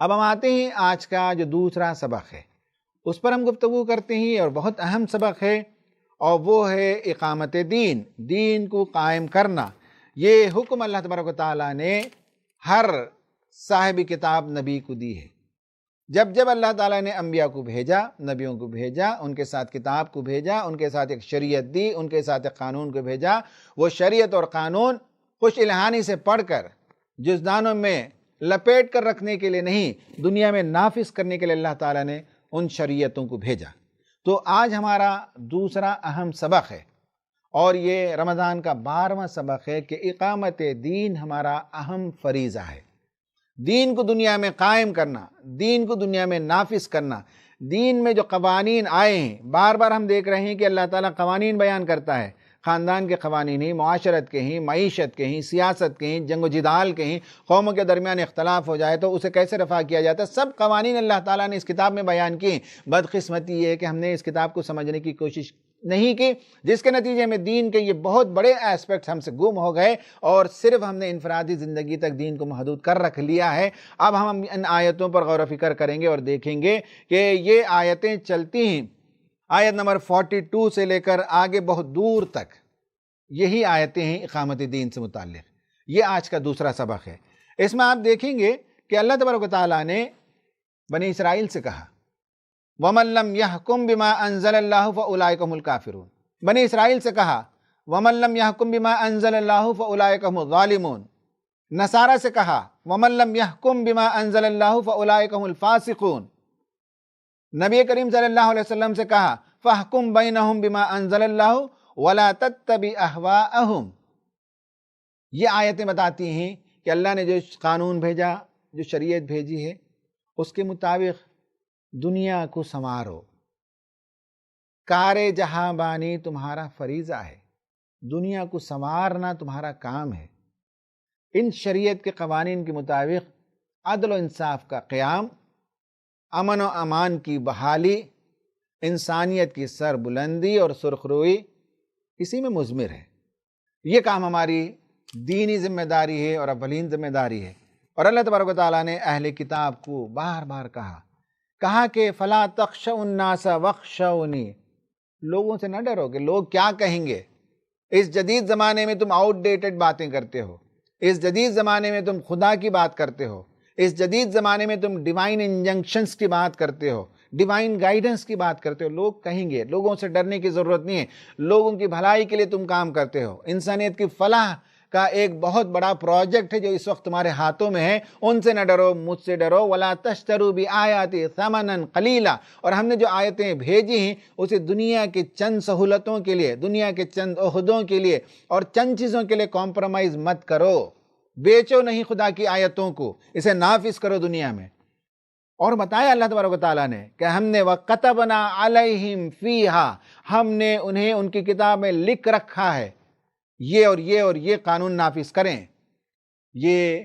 اب ہم آتے ہیں آج کا جو دوسرا سبق ہے، اس پر ہم گفتگو کرتے ہیں، اور بہت اہم سبق ہے، اور وہ ہے اقامت دین، دین کو قائم کرنا۔ یہ حکم اللہ تبارک و تعالیٰ نے ہر صاحب کتاب نبی کو دی ہے۔ جب جب اللہ تعالیٰ نے انبیاء کو بھیجا، نبیوں کو بھیجا، ان کے ساتھ کتاب کو بھیجا، ان کے ساتھ ایک شریعت دی، ان کے ساتھ ایک قانون کو بھیجا، وہ شریعت اور قانون خوش الہانی سے پڑھ کر جزدانوں میں لپیٹ کر رکھنے کے لیے نہیں، دنیا میں نافذ کرنے کے لیے اللہ تعالیٰ نے ان شریعتوں کو بھیجا۔ تو آج ہمارا دوسرا اہم سبق ہے، اور یہ رمضان کا 12واں سبق ہے کہ اقامت دین ہمارا اہم فریضہ ہے۔ دین کو دنیا میں قائم کرنا، دین کو دنیا میں نافذ کرنا۔ دین میں جو قوانین آئے ہیں، بار بار ہم دیکھ رہے ہیں کہ اللہ تعالیٰ قوانین بیان کرتا ہے، خاندان کے قوانین ہیں، معاشرت کے ہیں، معیشت کے ہیں، سیاست کے ہیں، جنگ و جدال کے ہیں، قوموں کے درمیان اختلاف ہو جائے تو اسے کیسے رفع کیا جاتا ہے، سب قوانین اللہ تعالیٰ نے اس کتاب میں بیان کیے۔ بدقسمتی یہ ہے کہ ہم نے اس کتاب کو سمجھنے کی کوشش نہیں کی، جس کے نتیجے میں دین کے یہ بہت بڑے ایسپیکٹس ہم سے گم ہو گئے، اور صرف ہم نے انفرادی زندگی تک دین کو محدود کر رکھ لیا ہے۔ اب ہم ان آیتوں پر غور و فکر کریں گے اور دیکھیں گے کہ یہ آیتیں چلتی ہیں آیت نمبر 42 سے لے کر آگے بہت دور تک، یہی آیتیں ہیں اقامت دین سے متعلق۔ یہ آج کا دوسرا سبق ہے۔ اس میں آپ دیکھیں گے کہ اللہ تبارک و تعالیٰ نے بنی اسرائیل سے کہا وَمَن لَّمْ يَحْكُمْ بِمَا أَنزَلَ اللَّهُ فَأُولَٰئِكَ هُمُ الْكَافِرُونَ، بنی اسرائیل سے کہا وَمَن لَّمْ يَحْكُمْ بِمَا أَنزَلَ اللَّهُ فَأُولَٰئِكَ هُمُ الظَّالِمُونَ، نصارہ سے کہا وَمَن لَّمْ يَحْكُمْ بِمَا أَنزَلَ اللَّهُ فَأُولَٰئِكَ هُمُ الْفَاسِقُونَ، نبی کریم صلی اللہ علیہ وسلم سے کہا فَاحْكُمْ بَيْنَهُمْ بِمَا أَنزَلَ اللَّهُ وَلَا تَتَّبِعْ أَهْوَاءَهُمْ۔ یہ آیتیں بتاتی ہیں کہ اللہ نے جو قانون بھیجا، جو شریعت بھیجی ہے، اس کے مطابق دنیا کو سنوارو۔ کار جہاں بانی تمہارا فریضہ ہے، دنیا کو سنوارنا تمہارا کام ہے۔ ان شریعت کے قوانین کے مطابق عدل و انصاف کا قیام، امن و امان کی بحالی، انسانیت کی سر بلندی اور سرخروئی اسی میں مضمر ہے۔ یہ کام ہماری دینی ذمہ داری ہے اور اولین ذمہ داری ہے۔ اور اللہ تبارک و تعالیٰ نے اہل کتاب کو بار بار کہا کہ فَلَا تَخْشَوُا النَّاسَ وَاخْشَوْنِی، لوگوں سے نہ ڈرو کہ لوگ کیا کہیں گے۔ اس جدید زمانے میں تم آؤٹ ڈیٹڈ باتیں کرتے ہو، اس جدید زمانے میں تم خدا کی بات کرتے ہو، اس جدید زمانے میں تم ڈیوائن انجنکشنز کی بات کرتے ہو، ڈیوائن گائیڈنس کی بات کرتے ہو۔ لوگ کہیں گے، لوگوں سے ڈرنے کی ضرورت نہیں ہے، لوگوں کی بھلائی کے لیے تم کام کرتے ہو۔ انسانیت کی فلاح کا ایک بہت بڑا پروجیکٹ ہے جو اس وقت تمہارے ہاتھوں میں ہے، ان سے نہ ڈرو، مجھ سے ڈرو۔ وَلَا تَشْتَرُوا بِآيَاتِي ثَمَنًا قَلِيلًا، اور ہم نے جو آیتیں بھیجی ہیں اسے دنیا کے چند سہولتوں کے لیے، دنیا کے چند عہدوں کے لیے اور چند چیزوں کے لیے کمپرومائز مت کرو۔ بیچو نہیں خدا کی آیتوں کو، اسے نافذ کرو دنیا میں۔ اور بتایا اللہ تبارک و تعالیٰ نے کہ ہم نے وَكَتَبْنَا عَلَيْهِمْ فِيهَا، ہم نے انہیں ان کی کتاب میں لکھ رکھا ہے یہ اور یہ اور یہ قانون نافذ کریں۔ یہ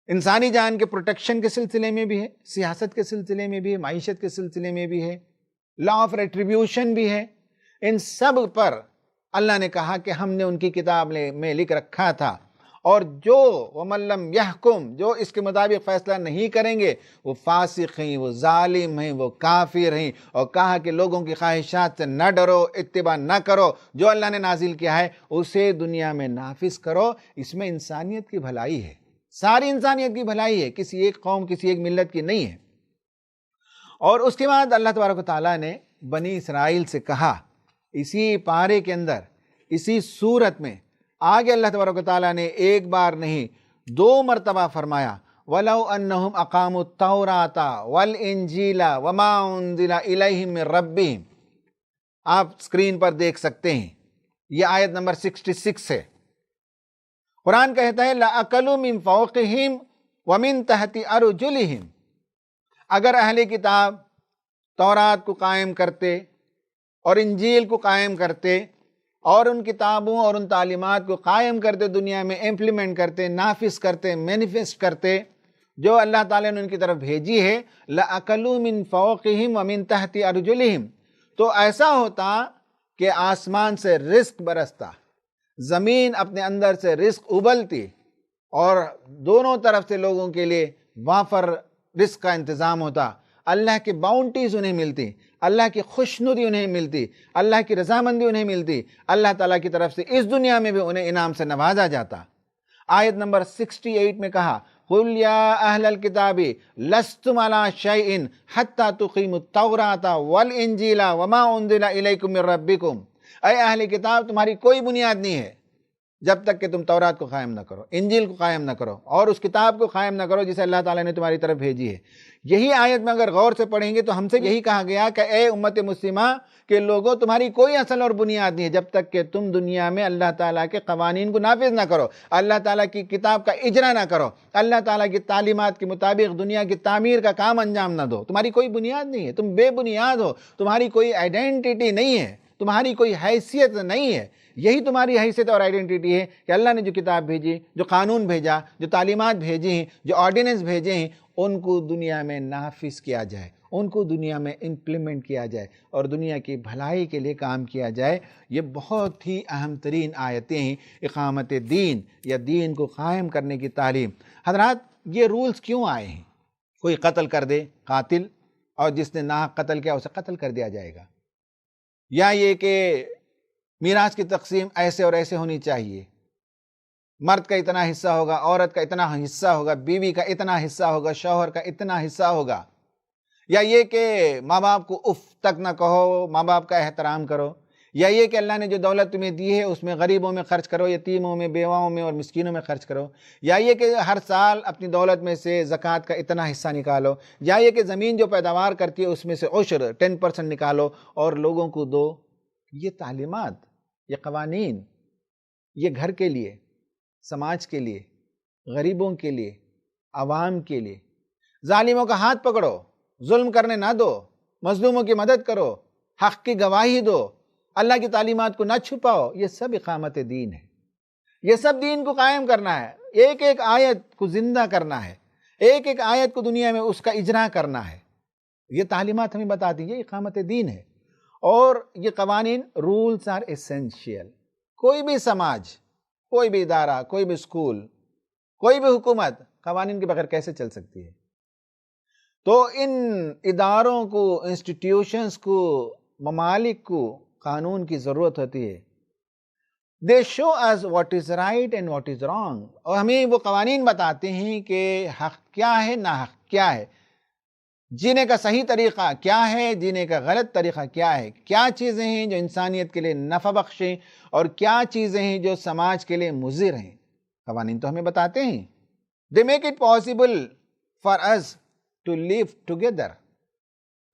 انسانی جان کے پروٹیکشن کے سلسلے میں بھی ہے، سیاست کے سلسلے میں بھی ہے، معیشت کے سلسلے میں بھی ہے، لا آف ریٹریبیوشن بھی ہے۔ ان سب پر اللہ نے کہا کہ ہم نے ان کی کتاب میں لکھ رکھا تھا، اور جو وَمَن لَّمْ يَحْكُمْ، جو اس کے مطابق فیصلہ نہیں کریں گے، وہ فاسق ہیں، وہ ظالم ہیں، وہ کافر ہیں۔ اور کہا کہ لوگوں کی خواہشات سے نہ ڈرو، اتباع نہ کرو، جو اللہ نے نازل کیا ہے اسے دنیا میں نافذ کرو۔ اس میں انسانیت کی بھلائی ہے، ساری انسانیت کی بھلائی ہے، کسی ایک قوم، کسی ایک ملت کی نہیں ہے۔ اور اس کے بعد اللہ تبارک و تعالیٰ نے بنی اسرائیل سے کہا، اسی پارے کے اندر، اسی صورت میں آگے اللہ تبارک و تعالیٰ نے ایک بار نہیں 2 مرتبہ فرمایا وَلَوْ أَنَّهُمْ أَقَامُوا التَّوْرَاةَ وَالْإِنْجِيلَ وَمَا أُنزِلَ إِلَيْهِم مِّن رَّبِّهِمْ۔ آپ اسکرین پر دیکھ سکتے ہیں، یہ آیت نمبر 66 ہے۔ قرآن کہتا ہے لَأَكَلُوا مِن فَوْقِهِمْ وَمِن تَحْتِ أَرْجُلِهِمْ، اگر اہل کتاب تورات کو قائم کرتے اور انجیل کو قائم کرتے اور ان کتابوں اور ان تعلیمات کو قائم کرتے، دنیا میں امپلیمنٹ کرتے، نافذ کرتے، مینیفیسٹ کرتے جو اللہ تعالیٰ نے ان کی طرف بھیجی ہے، لَأَكَلُوا مِن فَوْقِهِمْ وَمِن تَحْتِ أَرْجُلِهِمْ، تو ایسا ہوتا کہ آسمان سے رزق برستا، زمین اپنے اندر سے رزق ابلتی، اور دونوں طرف سے لوگوں کے لیے وافر رزق کا انتظام ہوتا، اللہ کی باؤنٹیز انہیں ملتی، اللہ کی خوشنودی انہیں ملتی، اللہ کی رضامندی انہیں ملتی، اللہ تعالیٰ کی طرف سے اس دنیا میں بھی انہیں انعام سے نوازا جاتا۔ آیت نمبر 68 میں کہا قُلْ يَا أَهْلَ الْكِتَابِ لَسْتُمْ عَلَىٰ شَيْءٍ حَتَّىٰ تُقِيمُوا التَّوْرَاةَ وَالْإِنْجِيلَ وَمَا أُنزِلَ إِلَيْكُم مِّن رَّبِّكُمْ۔ اے اہل کتاب، تمہاری کوئی بنیاد نہیں ہے جب تک کہ تم تورات کو قائم نہ کرو، انجیل کو قائم نہ کرو، اور اس کتاب کو قائم نہ کرو جسے اللہ تعالیٰ نے تمہاری طرف بھیجی ہے۔ یہی آیت میں اگر غور سے پڑھیں گے تو ہم سے یہی کہا گیا کہ اے امت مسلمہ کے لوگوں، تمہاری کوئی اصل اور بنیاد نہیں ہے جب تک کہ تم دنیا میں اللہ تعالیٰ کے قوانین کو نافذ نہ کرو، اللہ تعالیٰ کی کتاب کا اجرا نہ کرو، اللہ تعالیٰ کی تعلیمات کے مطابق دنیا کی تعمیر کا کام انجام نہ دو۔ تمہاری کوئی بنیاد نہیں ہے، تم بے بنیاد ہو، تمہاری کوئی آئیڈینٹی نہیں ہے، تمہاری کوئی حیثیت نہیں ہے۔ یہی تمہاری حیثیت اور آئیڈینٹی ہے کہ اللہ نے جو کتاب بھیجی، جو قانون بھیجا، جو تعلیمات بھیجی ہیں، جو آرڈیننس بھیجے ہیں، ان کو دنیا میں نافذ کیا جائے، ان کو دنیا میں امپلیمنٹ کیا جائے اور دنیا کی بھلائی کے لیے کام کیا جائے۔ یہ بہت ہی اہم ترین آیتیں ہیں اقامت دین یا دین کو قائم کرنے کی تعلیم۔ حضرات، یہ رولز کیوں آئے ہیں؟ کوئی قتل کر دے، قاتل، اور جس نے ناحق قتل کیا اسے قتل کر دیا جائے گا، یا یہ کہ میراث کی تقسیم ایسے اور ایسے ہونی چاہیے، مرد کا اتنا حصہ ہوگا، عورت کا اتنا حصہ ہوگا، بیوی کا اتنا حصہ ہوگا، شوہر کا اتنا حصہ ہوگا، یا یہ کہ ماں باپ کو اف تک نہ کہو، ماں باپ کا احترام کرو، یا یہ کہ اللہ نے جو دولت تمہیں دی ہے اس میں غریبوں میں خرچ کرو، یتیموں میں، بیواؤں میں اور مسکینوں میں خرچ کرو، یا یہ کہ ہر سال اپنی دولت میں سے زکوٰۃ کا اتنا حصہ نکالو، یا یہ کہ زمین جو پیداوار کرتی ہے اس میں سے عشر 10% نکالو اور لوگوں کو دو۔ یہ تعلیمات، یہ قوانین، یہ گھر کے لیے، سماج کے لیے، غریبوں کے لیے، عوام کے لیے۔ ظالموں کا ہاتھ پکڑو، ظلم کرنے نہ دو، مظلوموں کی مدد کرو، حق کی گواہی دو، اللہ کی تعلیمات کو نہ چھپاؤ۔ یہ سب اقامت دین ہے، یہ سب دین کو قائم کرنا ہے، ایک ایک آیت کو زندہ کرنا ہے، ایک ایک آیت کو دنیا میں اس کا اجرا کرنا ہے۔ یہ تعلیمات ہمیں بتاتی ہیں، یہ اقامت دین ہے۔ اور یہ قوانین، رولز آر ایسینشیل۔ کوئی بھی سماج، کوئی بھی ادارہ، کوئی بھی اسکول، کوئی بھی حکومت قوانین کے بغیر کیسے چل سکتی ہے؟ تو ان اداروں کو، انسٹیٹیوشنز کو، ممالک کو قانون کی ضرورت ہوتی ہے۔ They show us what is right and what is wrong، اور ہمیں وہ قوانین بتاتے ہیں کہ حق کیا ہے، ناحق کیا ہے، جینے کا صحیح طریقہ کیا ہے، جینے کا غلط طریقہ کیا ہے، کیا چیزیں ہیں جو انسانیت کے لیے نفع بخش ہیں اور کیا چیزیں ہیں جو سماج کے لیے مضر ہیں۔ قوانین تو ہمیں بتاتے ہیں۔ They make it possible for us to live together۔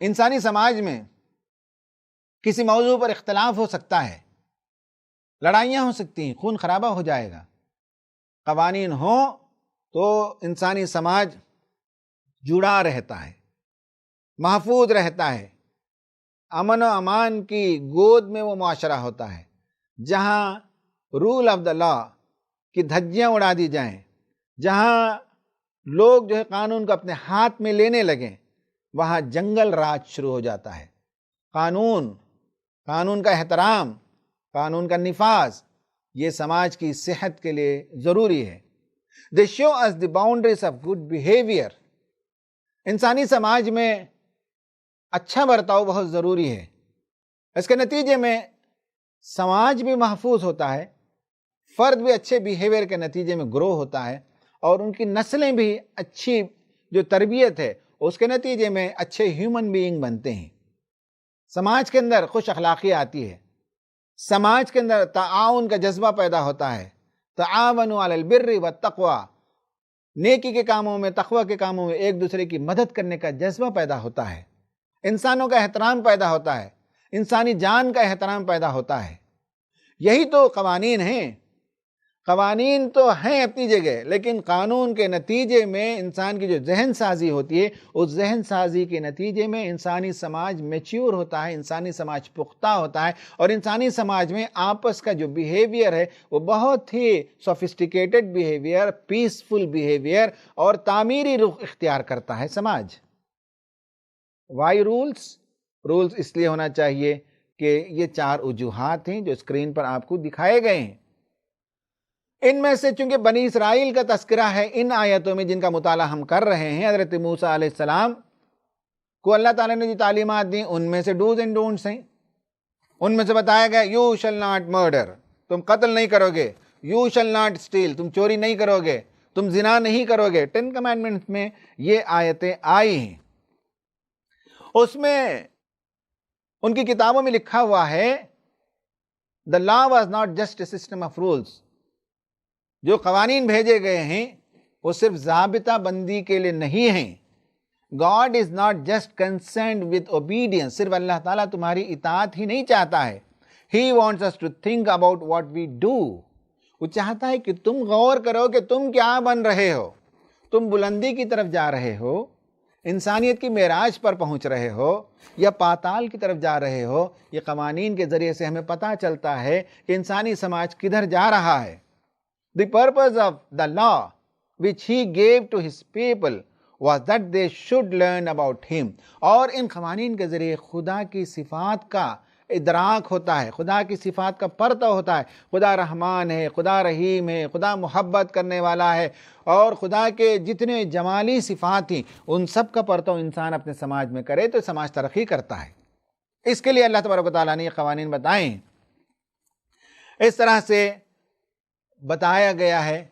انسانی سماج میں کسی موضوع پر اختلاف ہو سکتا ہے، لڑائیاں ہو سکتی ہیں، خون خرابہ ہو جائے گا۔ قوانین ہوں تو انسانی سماج جڑا رہتا ہے، محفوظ رہتا ہے، امن و امان کی گود میں وہ معاشرہ ہوتا ہے جہاں رول آف دا لا کی دھجیاں اڑا دی جائیں، جہاں لوگ جو ہے قانون کو اپنے ہاتھ میں لینے لگیں، وہاں جنگل راج شروع ہو جاتا ہے۔ قانون کا احترام، قانون کا نفاذ، یہ سماج کی صحت کے لیے ضروری ہے۔ They show us the boundaries of good behavior۔ انسانی سماج میں اچھا برتاؤ بہت ضروری ہے۔ اس کے نتیجے میں سماج بھی محفوظ ہوتا ہے، فرد بھی اچھے بیہیویئر کے نتیجے میں گرو ہوتا ہے، اور ان کی نسلیں بھی اچھی جو تربیت ہے اس کے نتیجے میں اچھے ہیومن بینگ بنتے ہیں۔ سماج کے اندر خوش اخلاقی آتی ہے، سماج کے اندر تعاون کا جذبہ پیدا ہوتا ہے۔ تعاونوا علی البر والتقوی، نیکی کے کاموں میں، تقوی کے کاموں میں ایک دوسرے کی مدد کرنے کا جذبہ پیدا ہوتا ہے، انسانوں کا احترام پیدا ہوتا ہے، انسانی جان کا احترام پیدا ہوتا ہے۔ یہی تو قوانین ہیں۔ قوانین تو ہیں اپنی جگہ، لیکن قانون کے نتیجے میں انسان کی جو ذہن سازی ہوتی ہے، اس ذہن سازی کے نتیجے میں انسانی سماج میچیور ہوتا ہے، انسانی سماج پختہ ہوتا ہے، اور انسانی سماج میں آپس کا جو بیہیویئر ہے وہ بہت ہی سوفسٹیکیٹڈ بیہیویئر، پیسفل بیہیویئر اور تعمیری رخ اختیار کرتا ہے سماج۔ وائی رولز اس لیے ہونا چاہیے کہ یہ 4 وجوہات ہیں جو اسکرین پر آپ کو دکھائے گئے ہیں۔ ان میں سے چونکہ بنی اسرائیل کا تذکرہ ہے ان آیتوں میں جن کا مطالعہ ہم کر رہے ہیں، حضرت موسیٰ علیہ السلام کو اللہ تعالیٰ نے جو تعلیمات دیں ان میں سے ڈوز اینڈ ڈونٹس ہیں. ان میں سے بتایا گیا یو شل ناٹ مرڈر، تم قتل نہیں کرو گے. یو شل ناٹ اسٹیل، تم چوری نہیں کرو گے، تم زنا نہیں کرو گے. 10 کمانڈمنٹس میں یہ آیتیں آئی ہیں. اس میں ان کی کتابوں میں لکھا ہوا ہے the law was not just a system of rules. جو قوانین بھیجے گئے ہیں وہ صرف ضابطہ بندی کے لیے نہیں ہیں. God is not just concerned with obedience. صرف اللہ تعالیٰ تمہاری اطاعت ہی نہیں چاہتا ہے. He wants us to think about what we do. وہ چاہتا ہے کہ تم غور کرو کہ تم کیا بن رہے ہو. تم بلندی کی طرف جا رہے ہو، انسانیت کی معراج پر پہنچ رہے ہو، یا پاتال کی طرف جا رہے ہو. یہ قوانین کے ذریعے سے ہمیں پتہ چلتا ہے کہ انسانی سماج کدھر جا رہا ہے. The purpose of the law which he gave to his people was that they should learn about him. اور ان قوانین کے ذریعے خدا کی صفات کا ادراک ہوتا ہے، خدا کی صفات کا پرتو ہوتا ہے. خدا رحمان ہے، خدا رحیم ہے، خدا محبت کرنے والا ہے، اور خدا کے جتنے جمالی صفات ہیں ان سب کا پرتو انسان اپنے سماج میں کرے تو سماج ترقی کرتا ہے. اس کے لیے اللہ تبارک و تعالیٰ نے یہ قوانین بتائے ہیں. اس طرح سے بتایا گیا ہے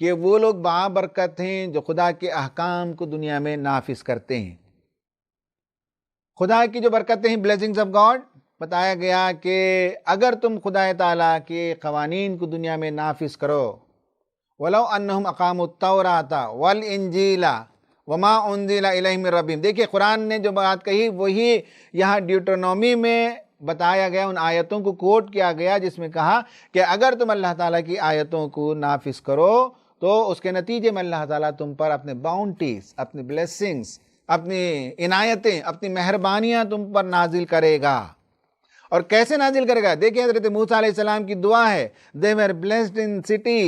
کہ وہ لوگ بابرکت ہیں جو خدا کے احکام کو دنیا میں نافذ کرتے ہیں. خدا کی جو برکتیں ہیں، بلیسنگز آف گاڈ، بتایا گیا کہ اگر تم خدا تعالیٰ کے قوانین کو دنیا میں نافذ کرو، وَلَوْ أَنَّهُمْ أَقَامُوا التَّوْرَاةَ وَالْإِنْجِيلَ وَمَا أُنزِلَ إِلَيْهِم مِّن رَّبِّهِمْ. دیکھیے قرآن نے جو بات کہی وہی یہاں ڈیوٹرونومی میں بتایا گیا، ان آیتوں کو کوٹ کیا گیا جس میں کہا کہ اگر تم اللہ تعالیٰ کی آیتوں کو نافذ کرو تو اس کے نتیجے میں اللہ تعالیٰ تم پر اپنے باؤنٹیز، اپنے بلیسنگز، اپنی عنایتیں، اپنی مہربانیاں تم پر نازل کرے گا. اور کیسے نازل کرے گا؟ دیکھیں حضرت موسیٰ علیہ السلام کی دعا ہے، they were blessed in city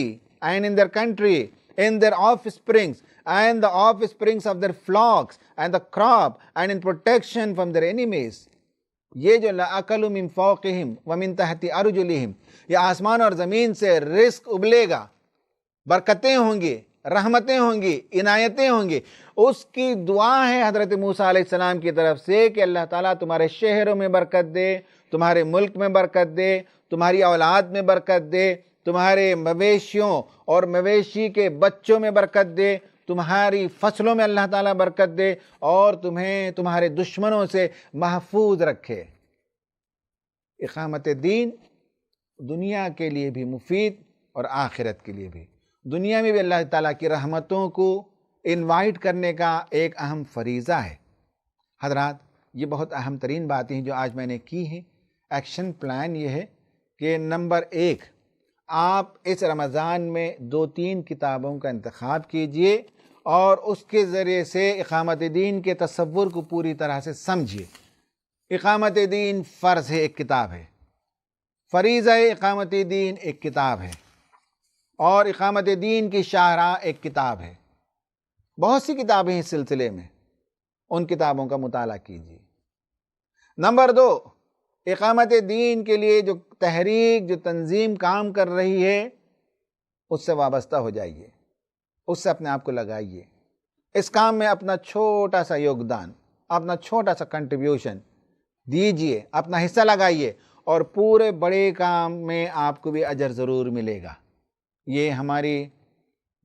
and in their country, in their offsprings and the offsprings of their flocks and the crop and in protection from their enemies. یہ جو لَأَكَلُوا مِن فَوْقِهِمْ وَمِن تَحْتِ أَرْجُلِهِمْ، یہ آسمان اور زمین سے رزق ابلے گا، برکتیں ہوں گی، رحمتیں ہوں گی، عنایتیں ہوں گی. اس کی دعا ہے حضرت موسیٰ علیہ السلام کی طرف سے کہ اللہ تعالیٰ تمہارے شہروں میں برکت دے، تمہارے ملک میں برکت دے، تمہاری اولاد میں برکت دے، تمہارے مویشیوں اور مویشی کے بچوں میں برکت دے، تمہاری فصلوں میں اللہ تعالیٰ برکت دے، اور تمہیں تمہارے دشمنوں سے محفوظ رکھے. اقامت دین دنیا کے لیے بھی مفید اور آخرت کے لیے بھی. دنیا میں بھی اللہ تعالیٰ کی رحمتوں کو انوائٹ کرنے کا ایک اہم فریضہ ہے. حضرات، یہ بہت اہم ترین باتیں ہیں جو آج میں نے کی ہیں. ایکشن پلان یہ ہے کہ نمبر 1، آپ اس رمضان میں 2-3 کتابوں کا انتخاب کیجئے اور اس کے ذریعے سے اقامت دین کے تصور کو پوری طرح سے سمجھیے. اقامت دین فرض ہے، ایک کتاب ہے. فریضہ اقامت دین ایک کتاب ہے، اور اقامت دین کی شاہراہ ایک کتاب ہے. بہت سی کتابیں ہیں اس سلسلے میں، ان کتابوں کا مطالعہ کیجیے. نمبر 2، اقامت دین کے لیے جو تحریک، جو تنظیم کام کر رہی ہے اس سے وابستہ ہو جائیے، اس سے اپنے آپ کو لگائیے. اس کام میں اپنا چھوٹا سا یوگدان، اپنا چھوٹا سا کنٹریبیوشن دیجیے، اپنا حصہ لگائیے، اور پورے بڑے کام میں آپ کو بھی اجر ضرور ملے گا. یہ ہماری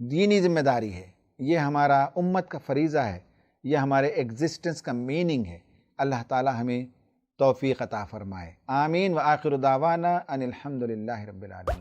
دینی ذمہ داری ہے، یہ ہمارا امت کا فریضہ ہے، یہ ہمارے ایگزسٹنس کا میننگ ہے. اللہ تعالی ہمیں توفیق عطا فرمائے. آمین. وآخر دعوانا ان الحمد للہ رب العالمین.